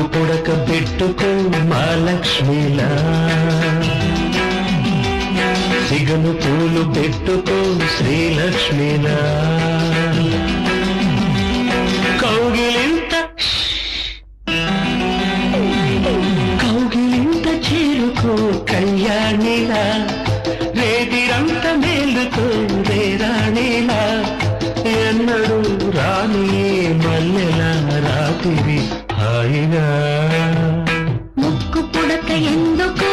పుడక పెట్టుకో మా లక్ష్మిలా సిగను పూలు పెట్టుకో శ్రీలక్ష్మిలా కౌగిలింత చేరుకో కళ్యాణిలా రేతిరంత మేలుకో రేరాణిలా ఎన్నడూ రాని మల్లెల రాత్రి హాయిగా ముక్కు పుడక ఎందుకు